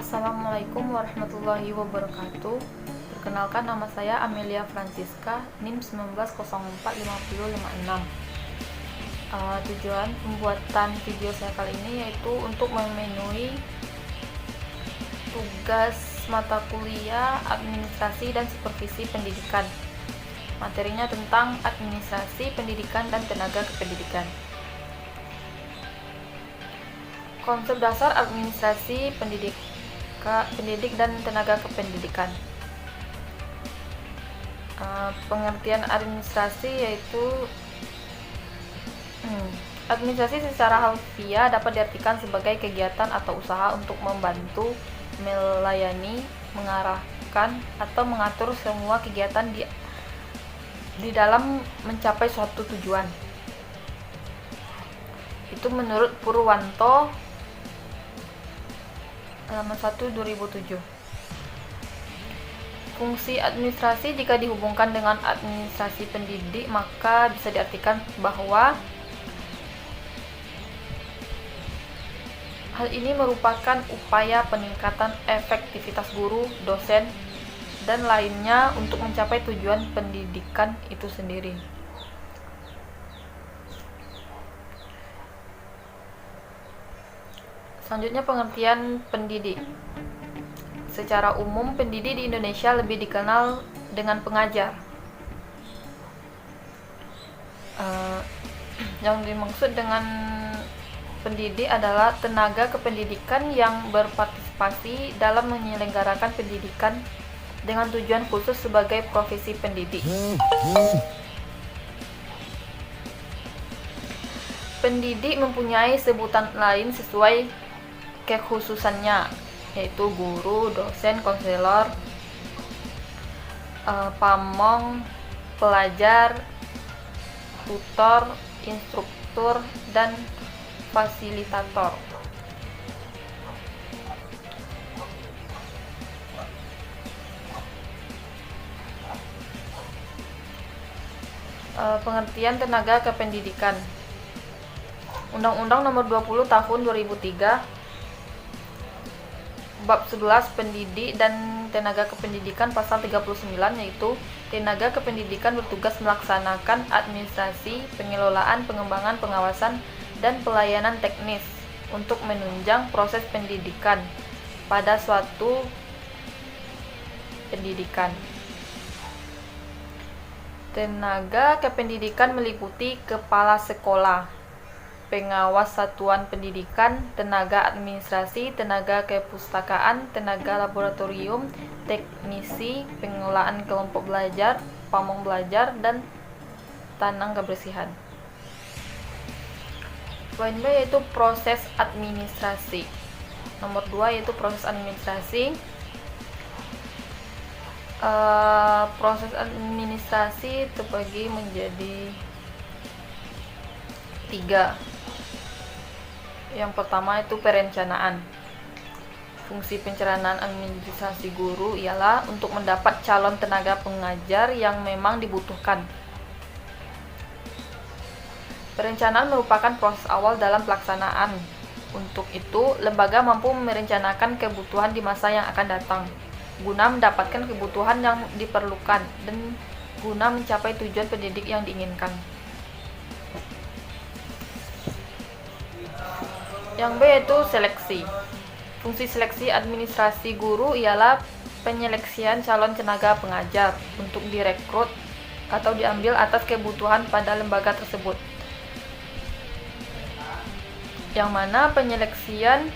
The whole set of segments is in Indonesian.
Assalamualaikum warahmatullahi wabarakatuh. Perkenalkan, nama saya Amelia Francisca, NIM 19045056. Tujuan pembuatan video saya kali ini yaitu untuk memenuhi tugas mata kuliah administrasi dan supervisi pendidikan. Materinya tentang administrasi pendidikan dan tenaga kependidikan. Konsep dasar administrasi pendidik dan tenaga kependidikan. Pengertian administrasi yaitu administrasi secara harfiah dapat diartikan sebagai kegiatan atau usaha untuk membantu, melayani, mengarahkan, atau mengatur semua kegiatan di dalam mencapai suatu tujuan. Itu menurut Purwanto halaman 1 2007. Fungsi administrasi jika dihubungkan dengan administrasi pendidik maka bisa diartikan bahwa hal ini merupakan upaya peningkatan efektivitas guru, dosen, dan lainnya untuk mencapai tujuan pendidikan itu sendiri. Selanjutnya, pengertian pendidik. Secara umum, pendidik di Indonesia lebih dikenal dengan pengajar. Yang dimaksud dengan pendidik adalah tenaga kependidikan yang berpartisipasi dalam menyelenggarakan pendidikan dengan tujuan khusus sebagai profesi pendidik. Pendidik mempunyai sebutan lain sesuai kekhususannya, yaitu guru, dosen, konselor, pamong, pelajar, tutor, instruktur, dan fasilitator. Pengertian tenaga kependidikan. Undang-Undang Nomor 20 Tahun 2003 Bab 11 Pendidik dan Tenaga Kependidikan Pasal 39, yaitu tenaga kependidikan bertugas melaksanakan administrasi, pengelolaan, pengembangan, pengawasan, dan pelayanan teknis untuk menunjang proses pendidikan pada suatu pendidikan. Tenaga kependidikan meliputi kepala sekolah, pengawas satuan pendidikan, tenaga administrasi, tenaga kepustakaan, tenaga laboratorium, teknisi, pengelolaan kelompok belajar, pamong belajar, dan tanang kebersihan. Poin B yaitu proses administrasi. Nomor 2 yaitu proses administrasi. Proses administrasi terbagi menjadi 3. Yang pertama itu perencanaan. Fungsi perencanaan administrasi guru ialah untuk mendapat calon tenaga pengajar yang memang dibutuhkan. Perencanaan merupakan proses awal dalam pelaksanaan. Untuk itu, lembaga mampu merencanakan kebutuhan di masa yang akan datang, guna mendapatkan kebutuhan yang diperlukan dan guna mencapai tujuan pendidik yang diinginkan. Yang B yaitu seleksi. Fungsi seleksi administrasi guru ialah penyeleksian calon tenaga pengajar untuk direkrut atau diambil atas kebutuhan pada lembaga tersebut. Yang mana penyeleksian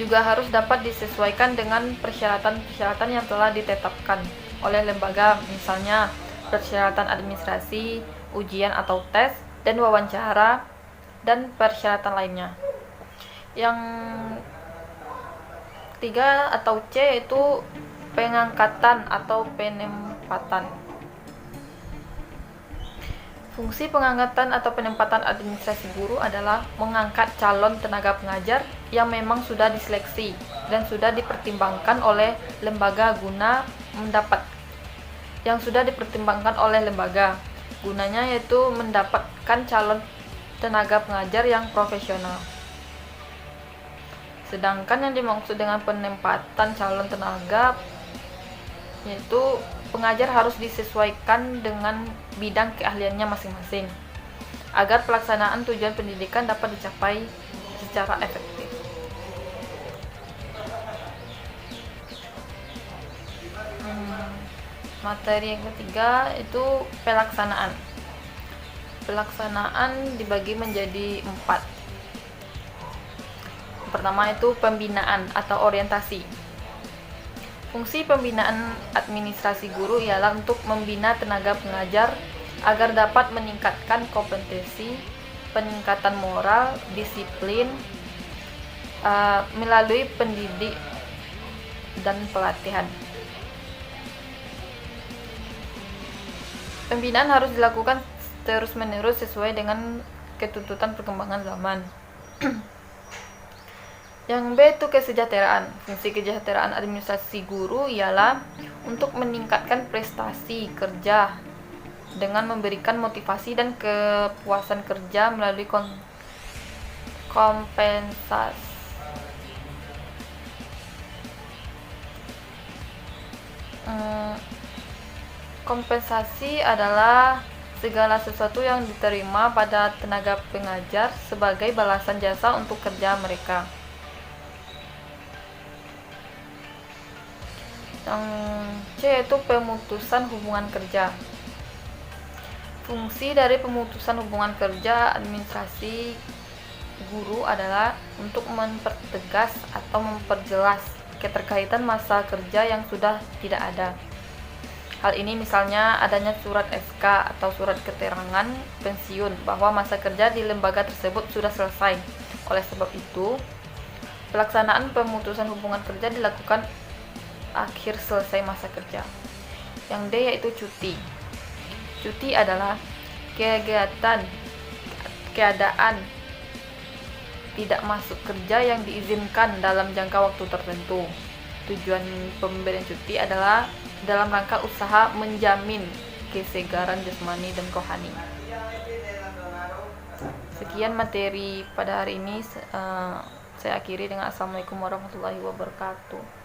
juga harus dapat disesuaikan dengan persyaratan-persyaratan yang telah ditetapkan oleh lembaga, misalnya persyaratan administrasi, ujian atau tes, dan wawancara, dan persyaratan lainnya. Yang 3 atau C yaitu pengangkatan atau penempatan. Fungsi pengangkatan atau penempatan administrasi guru adalah mengangkat calon tenaga pengajar yang memang sudah diseleksi dan sudah dipertimbangkan oleh lembaga gunanya yaitu mendapatkan calon tenaga pengajar yang profesional. Sedangkan yang dimaksud dengan penempatan calon tenaga yaitu pengajar harus disesuaikan dengan bidang keahliannya masing-masing agar pelaksanaan tujuan pendidikan dapat dicapai secara efektif. Materi yang ketiga itu pelaksanaan. Pelaksanaan dibagi menjadi 4. Pertama itu pembinaan atau orientasi. Fungsi pembinaan administrasi guru ialah untuk membina tenaga pengajar agar dapat meningkatkan kompetensi, peningkatan moral, disiplin, melalui pendidik dan pelatihan. Pembinaan harus dilakukan terus-menerus sesuai dengan ketuntutan perkembangan zaman. Yang B itu kesejahteraan. Fungsi kesejahteraan administrasi guru ialah untuk meningkatkan prestasi kerja dengan memberikan motivasi dan kepuasan kerja melalui kompensasi. Kompensasi adalah segala sesuatu yang diterima pada tenaga pengajar sebagai balasan jasa untuk kerja mereka. Yang C yaitu pemutusan hubungan kerja. Fungsi dari pemutusan hubungan kerja administrasi guru adalah untuk mempertegas atau memperjelas keterkaitan masa kerja yang sudah tidak ada. Hal ini misalnya adanya surat SK atau surat keterangan pensiun bahwa masa kerja di lembaga tersebut sudah selesai. Oleh sebab itu, pelaksanaan pemutusan hubungan kerja dilakukan akhir selesai masa kerja. Yang D yaitu cuti. Cuti adalah keadaan tidak masuk kerja yang diizinkan dalam jangka waktu tertentu. Tujuan pemberian cuti adalah dalam rangka usaha menjamin kesegaran jasmani dan rohani. Sekian materi pada hari ini, saya akhiri dengan Assalamualaikum warahmatullahi wabarakatuh.